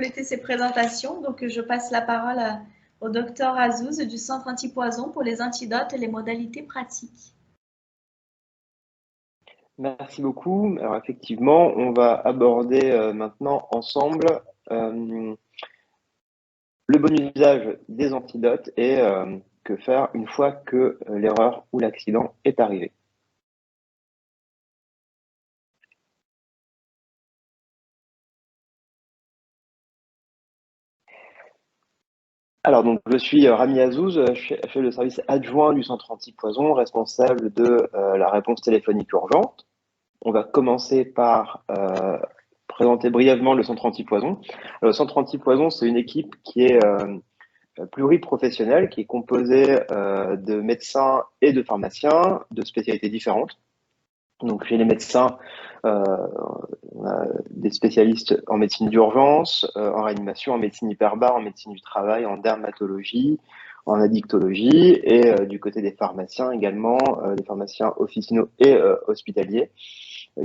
Compléter ces présentations. Donc, je passe la parole au docteur Azouz du Centre Antipoison pour les antidotes et les modalités pratiques. Merci beaucoup. Alors effectivement, on va aborder maintenant ensemble le bon usage des antidotes et que faire une fois que l'erreur ou l'accident est arrivé. Alors donc je suis Rami Azouz, chef de service adjoint du centre antipoison, responsable de la réponse téléphonique urgente. On va commencer par présenter brièvement le centre antipoison. Le centre antipoison, c'est une équipe qui est pluriprofessionnelle, qui est composée de médecins et de pharmaciens de spécialités différentes. Donc chez les médecins, on a des spécialistes en médecine d'urgence, en réanimation, en médecine hyperbare, en médecine du travail, en dermatologie, en addictologie, et du côté des pharmaciens également, des pharmaciens officinaux et hospitaliers,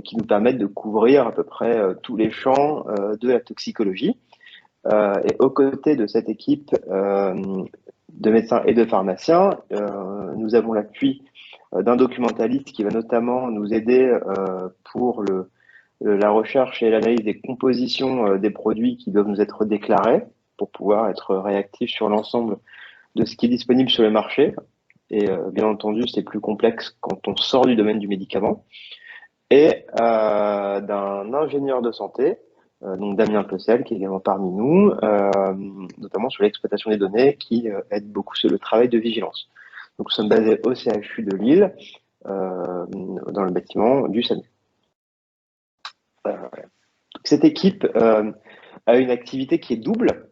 qui nous permettent de couvrir à peu près tous les champs de la toxicologie. Et aux côtés de cette équipe de médecins et de pharmaciens, nous avons l'appui d'un documentaliste qui va notamment nous aider pour la recherche et l'analyse des compositions des produits qui doivent nous être déclarés pour pouvoir être réactifs sur l'ensemble de ce qui est disponible sur le marché. Et bien entendu, c'est plus complexe quand on sort du domaine du médicament. Et d'un ingénieur de santé, donc Damien Pecel, qui est également parmi nous, notamment sur l'exploitation des données, qui aide beaucoup sur le travail de vigilance. Donc, nous sommes basés au CHU de Lille, dans le bâtiment du SAMU. Cette équipe a une activité qui est double.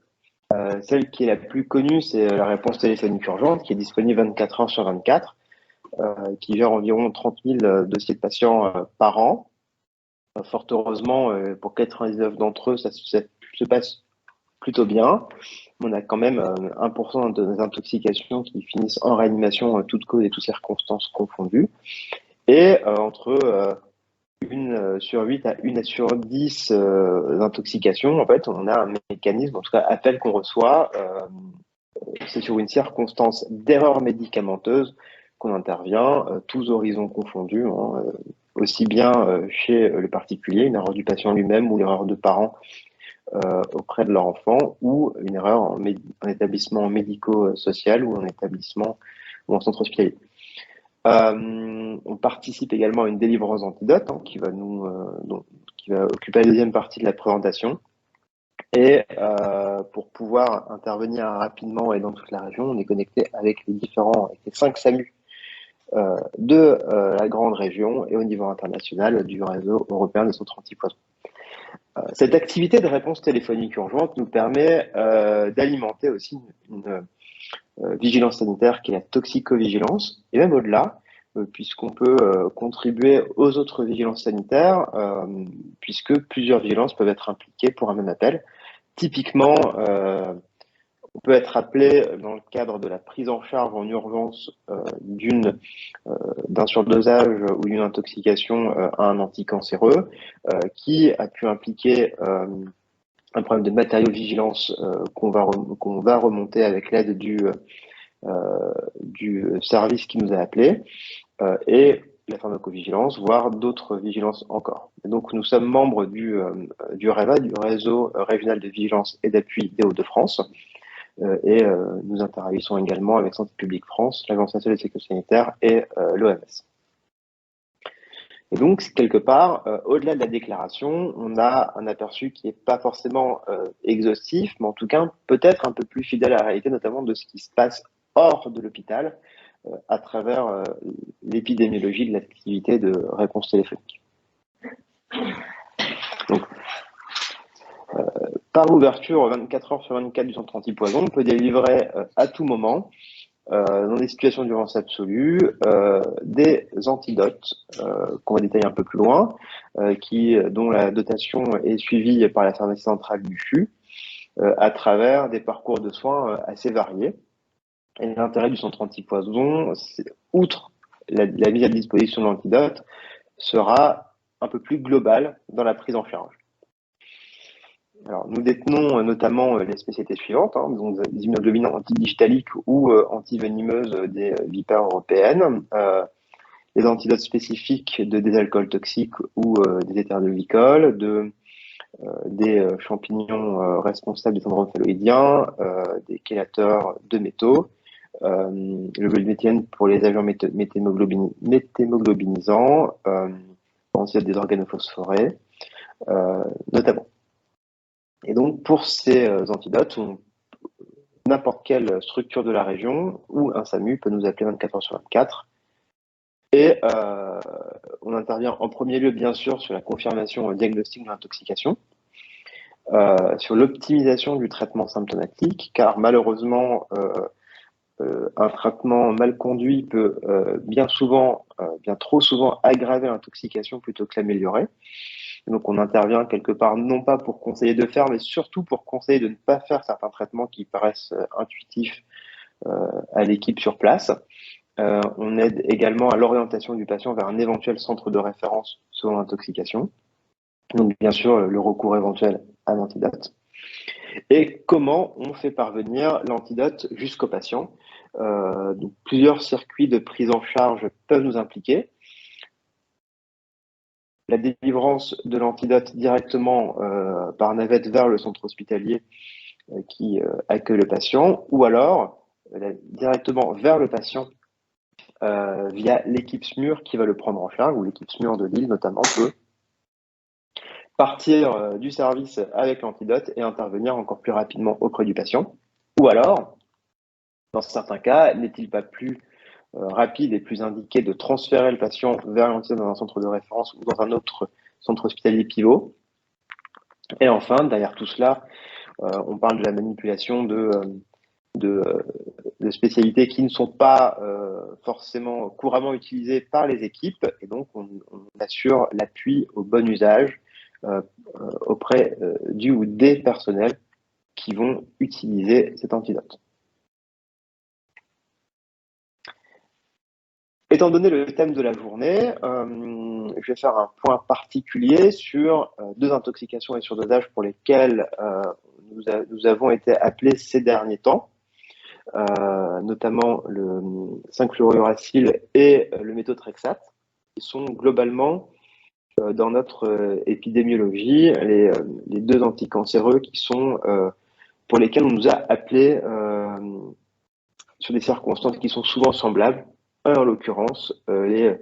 Celle qui est la plus connue, c'est la réponse téléphonique urgente, qui est disponible 24 heures sur 24, qui gère environ 30 000 dossiers de patients par an. Fort heureusement, pour 99 d'entre eux, ça se passe plutôt bien. On a quand même 1% de intoxications qui finissent en réanimation, toutes causes et toutes circonstances confondues. Et entre 1 sur 8 à 1 sur 10 intoxications, en fait, on a un mécanisme, en tout cas, appel qu'on reçoit. C'est sur une circonstance d'erreur médicamenteuse qu'on intervient, tous horizons confondus, hein, aussi bien chez le particulier, une erreur du patient lui-même ou l'erreur de parents auprès de leur enfant, ou une erreur en établissement médico-social ou en établissement ou en centre hospitalier. On participe également à une délivrance antidote qui va occuper la deuxième partie de la présentation. Et pour pouvoir intervenir rapidement et dans toute la région, on est connecté avec les 5 SAMU de la grande région et au niveau international du réseau européen des centres antipoison. Cette activité de réponse téléphonique urgente nous permet d'alimenter aussi une vigilance sanitaire qui est la toxicovigilance, et même au-delà, puisqu'on peut contribuer aux autres vigilances sanitaires, puisque plusieurs vigilances peuvent être impliquées pour un même appel. Typiquement, on peut être appelé dans le cadre de la prise en charge en urgence d'un surdosage ou d'une intoxication à un anticancéreux qui a pu impliquer un problème de matériaux-vigilance qu'on va remonter avec l'aide du service qui nous a appelés et la pharmacovigilance, voire d'autres vigilances encore. Et donc, nous sommes membres du REVA, du Réseau régional de vigilance et d'appui des Hauts-de-France, et nous interagissons également avec Santé publique France, l'Agence nationale de sécurité sanitaire et l'OMS. Et donc, quelque part, au-delà de la déclaration, on a un aperçu qui n'est pas forcément exhaustif, mais en tout cas peut-être un peu plus fidèle à la réalité, notamment de ce qui se passe hors de l'hôpital, à travers l'épidémiologie de l'activité de réponse téléphonique. Donc, par ouverture 24 heures sur 24 du centre antipoison, on peut délivrer à tout moment, dans des situations d'urgence absolue, des antidotes qu'on va détailler un peu plus loin, dont la dotation est suivie par la pharmacie centrale du CHU, à travers des parcours de soins assez variés. Et l'intérêt du centre antipoison, outre la mise à disposition de l'antidote, sera un peu plus global dans la prise en charge. Alors, nous détenons notamment les spécialités suivantes, hein, donc les immunoglobulines antidigitaliques ou antivenimeuses des vipères européennes, les antidotes spécifiques de des alcools toxiques ou des éthers de glycol, des champignons responsables des syndromes phalloïdiens, des chélateurs de métaux, le gluméthiène pour les agents méthémoglobinisants, antidotes des organophosphorés, notamment. Et donc, pour ces antidotes, n'importe quelle structure de la région ou un SAMU peut nous appeler 24 heures sur 24. Et on intervient en premier lieu, bien sûr, sur la confirmation diagnostic de l'intoxication, sur l'optimisation du traitement symptomatique, car malheureusement, un traitement mal conduit peut bien trop souvent aggraver l'intoxication plutôt que l'améliorer. Donc, on intervient quelque part non pas pour conseiller de faire, mais surtout pour conseiller de ne pas faire certains traitements qui paraissent intuitifs à l'équipe sur place. On aide également à l'orientation du patient vers un éventuel centre de référence selon l'intoxication. Donc, bien sûr, le recours éventuel à l'antidote. Et comment on fait parvenir l'antidote jusqu'au patient. Donc, plusieurs circuits de prise en charge peuvent nous impliquer. La délivrance de l'antidote directement par navette vers le centre hospitalier qui accueille le patient, ou alors directement vers le patient via l'équipe SMUR qui va le prendre en charge, ou l'équipe SMUR de Lille notamment peut partir du service avec l'antidote et intervenir encore plus rapidement auprès du patient. Ou alors, dans certains cas, n'est-il pas plus rapide et plus indiqué de transférer le patient vers l'antidote dans un centre de référence ou dans un autre centre hospitalier pivot. Et enfin, derrière tout cela, on parle de la manipulation de spécialités qui ne sont pas forcément couramment utilisées par les équipes, et donc on assure l'appui au bon usage auprès du ou des personnels qui vont utiliser cet antidote. Étant donné le thème de la journée, je vais faire un point particulier sur deux intoxications et surdosage pour lesquelles nous avons été appelés ces derniers temps, notamment le 5-fluorouracil et le méthotrexate, qui sont globalement dans notre épidémiologie les deux anticancéreux qui sont pour lesquels on nous a appelés sur des circonstances qui sont souvent semblables, en l'occurrence les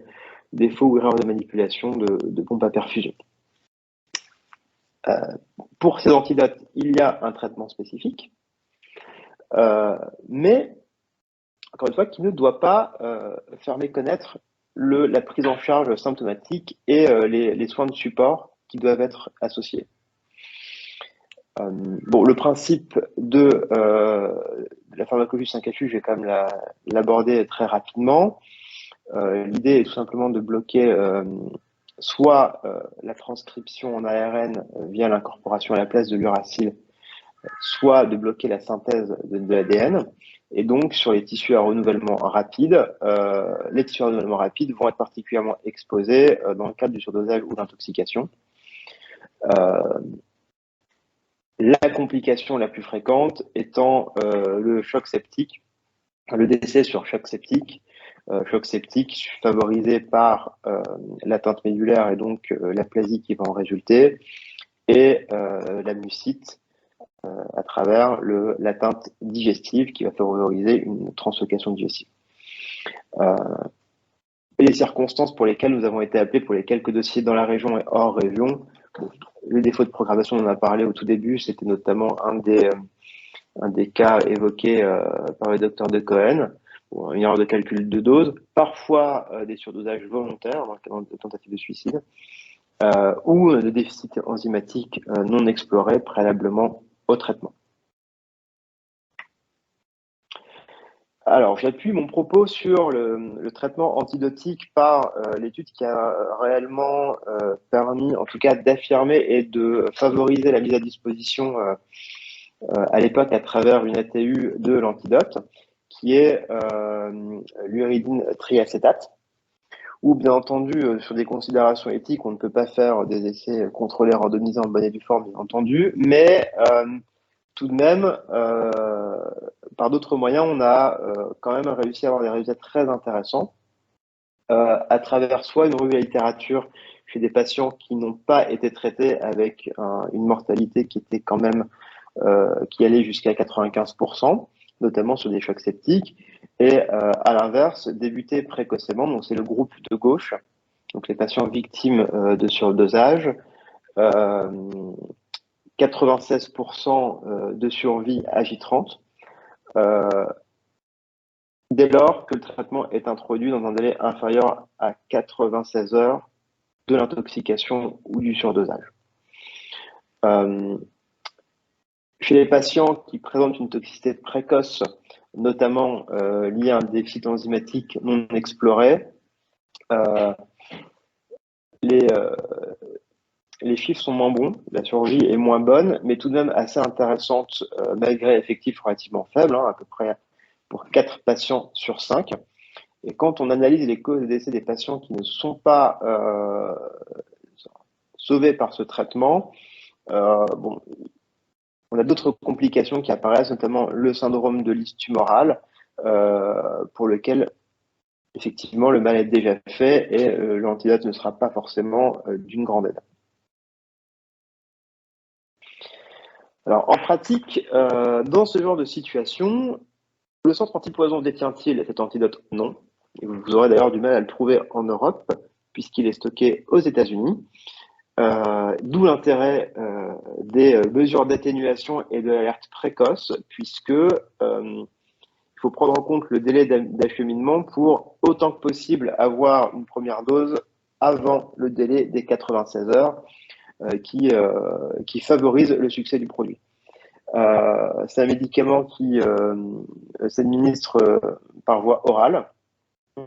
défauts ou erreurs de manipulation de pompes à perfusion. Pour ces antidotes, il y a un traitement spécifique, mais encore une fois, qui ne doit pas faire méconnaître la prise en charge symptomatique et les soins de support qui doivent être associés. Bon, le principe de la pharmacologie 5FU, je vais quand même l'aborder très rapidement. L'idée est tout simplement de bloquer soit la transcription en ARN via l'incorporation à la place de l'uracile, soit de bloquer la synthèse de l'ADN. Et donc, sur les tissus à renouvellement rapide, les tissus à renouvellement rapide vont être particulièrement exposés dans le cadre du surdosage ou d'intoxication. La complication la plus fréquente étant le choc septique, le décès sur choc septique favorisé par l'atteinte médulaire et donc l'aplasie qui va en résulter, et la mucite à travers l'atteinte digestive qui va favoriser une translocation digestive. Les circonstances pour lesquelles nous avons été appelés pour les quelques dossiers dans la région et hors région, le défaut de programmation, on en a parlé au tout début, c'était notamment un des cas évoqués par le docteur de Cohen, une erreur de calcul de dose, parfois des surdosages volontaires dans le cadre de tentatives de suicide, ou de déficit enzymatique non exploré préalablement au traitement. Alors, j'appuie mon propos sur le traitement antidotique par l'étude qui a réellement permis, en tout cas, d'affirmer et de favoriser la mise à disposition à l'époque à travers une ATU de l'antidote, qui est l'uridine triacétate, où bien entendu, sur des considérations éthiques, on ne peut pas faire des essais contrôlés randomisés en bonne et due forme, bien entendu, mais tout de même, par d'autres moyens, on a quand même réussi à avoir des résultats très intéressants à travers soit une revue de la littérature chez des patients qui n'ont pas été traités avec une mortalité qui était quand même qui allait jusqu'à 95%, notamment sur des chocs septiques, et à l'inverse, débuter précocement, donc c'est le groupe de gauche, donc les patients victimes de surdosage, 96% de survie à J30, dès lors que le traitement est introduit dans un délai inférieur à 96 heures de l'intoxication ou du surdosage. Chez les patients qui présentent une toxicité précoce, notamment liée à un déficit enzymatique non exploré, les chiffres sont moins bons, la survie est moins bonne, mais tout de même assez intéressante malgré effectifs relativement faibles, à peu près pour 4 patients sur 5. Et quand on analyse les causes de décès des patients qui ne sont pas sauvés par ce traitement, bon, on a d'autres complications qui apparaissent, notamment le syndrome de lisse tumorale, pour lequel effectivement le mal est déjà fait et l'antidote ne sera pas forcément d'une grande aide. Alors en pratique, dans ce genre de situation, le centre antipoison détient-il cet antidote? Non. Et vous aurez d'ailleurs du mal à le trouver en Europe, puisqu'il est stocké aux États-Unis. D'où l'intérêt des mesures d'atténuation et de l'alerte précoce, puisque il faut prendre en compte le délai d'acheminement pour autant que possible avoir une première dose avant le délai des 96 heures qui favorise le succès du produit. C'est un médicament qui s'administre par voie orale,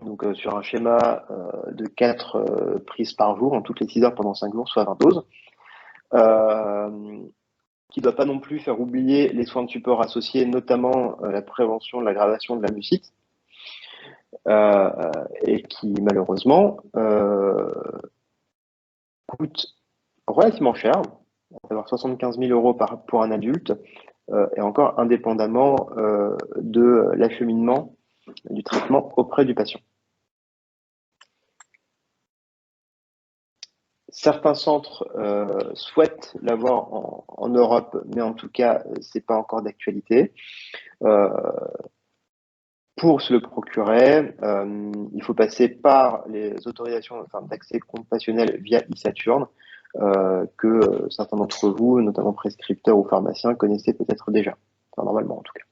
donc sur un schéma de 4 prises par jour, en toutes les 6 heures pendant 5 jours, soit 20 doses, qui ne doit pas non plus faire oublier les soins de support associés, notamment la prévention de l'aggravation de la mucite, et qui malheureusement coûte relativement cher, à savoir 75 000 € pour un adulte, et encore indépendamment de l'acheminement du traitement auprès du patient. Certains centres souhaitent l'avoir en Europe, mais en tout cas, ce n'est pas encore d'actualité. Pour se le procurer, il faut passer par les autorisations d'accès compassionnel via e-Saturne, que certains d'entre vous, notamment prescripteurs ou pharmaciens, connaissaient peut-être déjà, enfin, normalement en tout cas.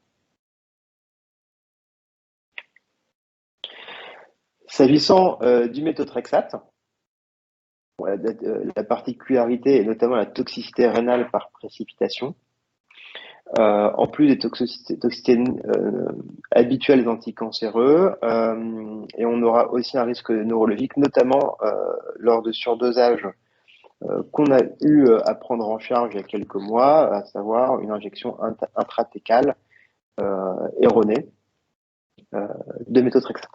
S'agissant du méthotrexate, la particularité est notamment la toxicité rénale par précipitation. En plus des toxicités habituelles des anticancéreux, et on aura aussi un risque neurologique, notamment lors de surdosage qu'on a eu à prendre en charge il y a quelques mois, à savoir une injection intratécale erronée de méthotrexate.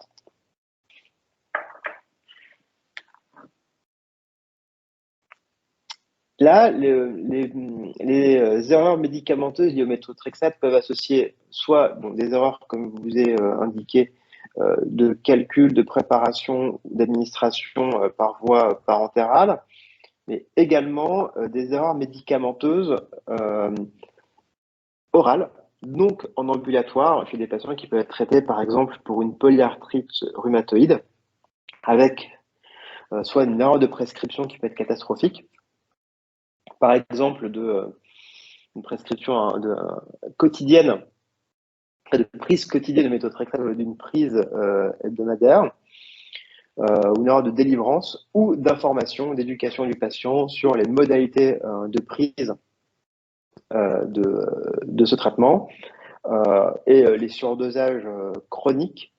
Là, les erreurs médicamenteuses liées au méthotrexate peuvent associer soit des erreurs, comme je vous ai indiqué, de calcul, de préparation, d'administration par voie parentérale, mais également des erreurs médicamenteuses orales, donc en ambulatoire, chez des patients qui peuvent être traités par exemple pour une polyarthrite rhumatoïde, avec soit une erreur de prescription qui peut être catastrophique, par exemple une prescription quotidienne, de prise quotidienne de méthotrexate d'une prise hebdomadaire, ou une erreur de délivrance ou d'information, d'éducation du patient sur les modalités de prise de ce traitement. Et les surdosages chroniques,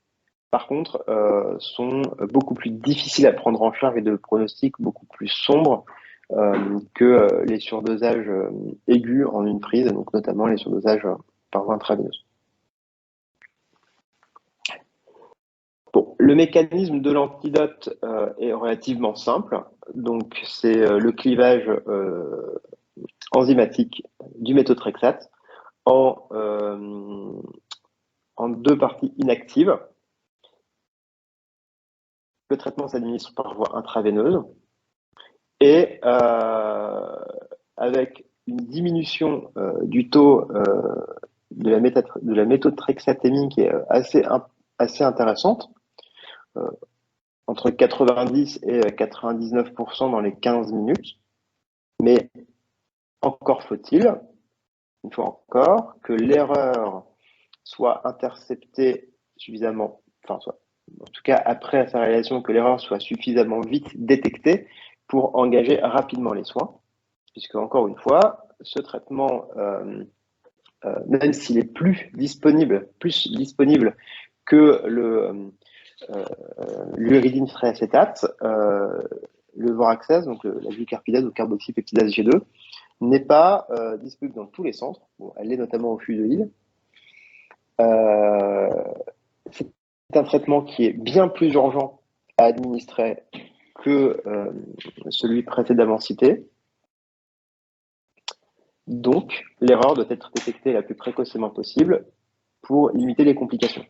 par contre, sont beaucoup plus difficiles à prendre en charge et de pronostic beaucoup plus sombre que les surdosages aigus en une prise, donc notamment les surdosages par voie intraveineuse. Bon, Le mécanisme de l'antidote est relativement simple. Donc, c'est le clivage enzymatique du méthotrexate en deux parties inactives. Le traitement s'administre par voie intraveineuse et avec une diminution du taux de la méthotrexatémie qui est assez intéressante, entre 90 et 99% dans les 15 minutes. Mais encore faut-il, une fois encore, que l'erreur soit interceptée suffisamment, en tout cas après sa réalisation, que l'erreur soit suffisamment vite détectée pour engager rapidement les soins, puisque encore une fois, ce traitement, même s'il est plus disponible que l'uridine triacétate, le Voraxès, donc la glucarpidase ou carboxypeptidase G2, n'est pas disponible dans tous les centres. Bon, elle est notamment au fluidoïde. C'est un traitement qui est bien plus urgent à administrer que celui précédemment cité. Donc, l'erreur doit être détectée la plus précocement possible pour limiter les complications.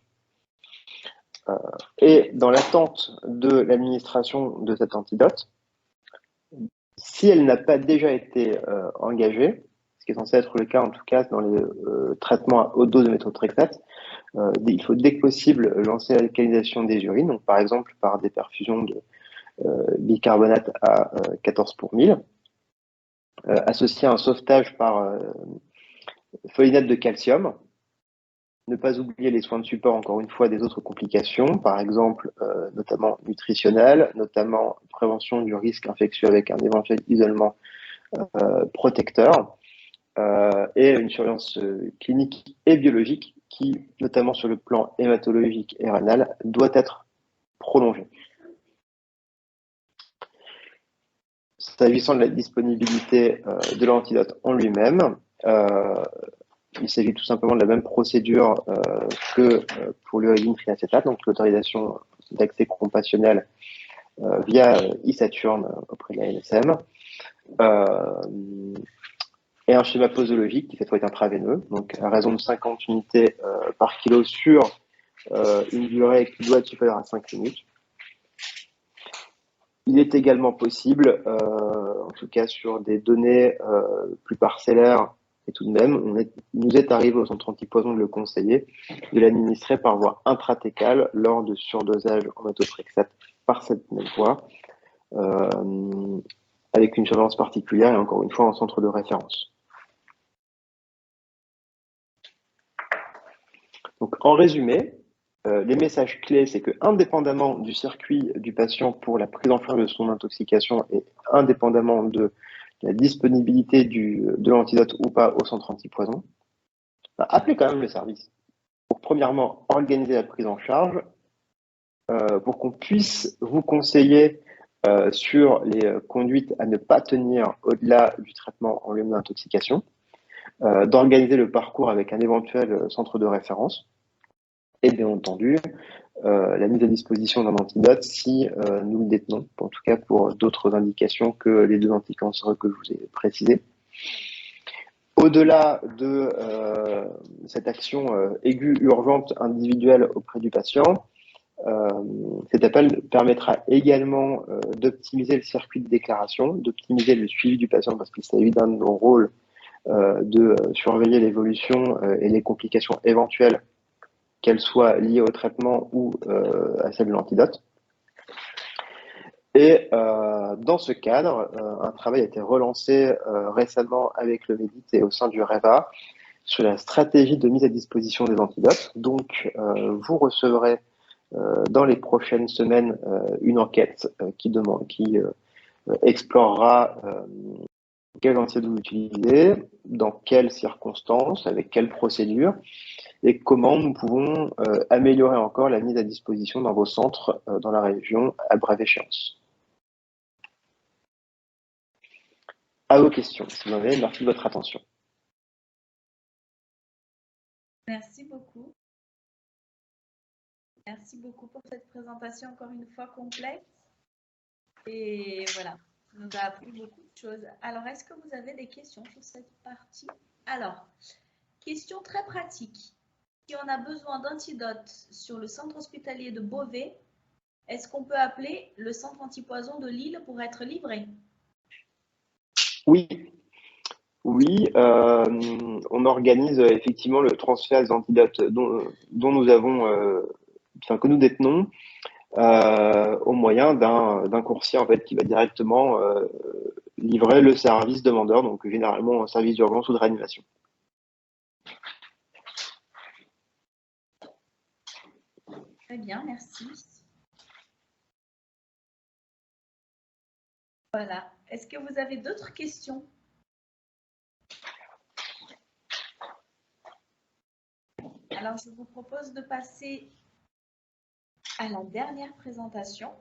Et dans l'attente de l'administration de cet antidote, si elle n'a pas déjà été engagée, ce qui est censé être le cas en tout cas dans les traitements à haute dose de méthotrexate, il faut dès que possible lancer l'alcalinisation des urines, donc par exemple par des perfusions de bicarbonate à 14 pour 1000, associé à un sauvetage par folinate de calcium. Ne pas oublier les soins de support, encore une fois, des autres complications, par exemple, notamment nutritionnelles, notamment prévention du risque infectieux avec un éventuel isolement protecteur, et une surveillance clinique et biologique qui, notamment sur le plan hématologique et rénal, doit être prolongée. S'agissant de la disponibilité de l'antidote en lui-même, il s'agit tout simplement de la même procédure que pour l'uridine triacétate, donc l'autorisation d'accès compassionnel via e-Saturne auprès de la NSM, et un schéma posologique qui cette fois est intraveineux, donc à raison de 50 unités par kilo sur une durée qui doit être supérieure à 5 minutes. Il est également possible, en tout cas sur des données plus parcellaires, et tout de même, il nous est arrivé au centre antipoison de le conseiller, de l'administrer par voie intratécale lors de surdosage en méthotrexate par cette même voie, avec une surveillance particulière et encore une fois en centre de référence. Donc en résumé, les messages clés, c'est que indépendamment du circuit du patient pour la prise en charge de son intoxication et indépendamment de la disponibilité de l'antidote ou pas au centre antipoison, appelez quand même le service pour premièrement organiser la prise en charge, pour qu'on puisse vous conseiller sur les conduites à ne pas tenir au-delà du traitement en lui-même d'intoxication, d'organiser le parcours avec un éventuel centre de référence, et bien entendu, la mise à disposition d'un antidote si nous le détenons, en tout cas pour d'autres indications que les deux anticancéreux que je vous ai précisés. Au-delà de cette action aiguë urgente individuelle auprès du patient, cet appel permettra également d'optimiser le circuit de déclaration, d'optimiser le suivi du patient parce qu'il s'agit d'un de nos rôles de surveiller l'évolution et les complications éventuelles, qu'elles soient liées au traitement ou à celle de l'antidote. Et dans ce cadre, un travail a été relancé récemment avec le MEDIT et au sein du REVA sur la stratégie de mise à disposition des antidotes. Donc, vous recevrez dans les prochaines semaines une enquête qui explorera quels antidotes vous utilisez, dans quelles circonstances, avec quelles procédures, et comment nous pouvons améliorer encore la mise à disposition dans vos centres dans la région à brève échéance. À vos questions, si vous en avez, merci de votre attention. Merci beaucoup. Merci beaucoup pour cette présentation encore une fois complète. Et voilà, ça nous a appris beaucoup de choses. Alors, est-ce que vous avez des questions sur cette partie? Alors, question très pratique. Si on a besoin d'antidotes sur le centre hospitalier de Beauvais, est-ce qu'on peut appeler le centre antipoison de Lille pour être livré? Oui, oui, on organise effectivement le transfert des antidotes dont nous avons, enfin, que nous détenons, au moyen d'un coursier en fait qui va directement livrer le service demandeur, donc généralement un service d'urgence ou de réanimation. Très bien, merci. Voilà. Est-ce que vous avez d'autres questions? Alors, je vous propose de passer à la dernière présentation.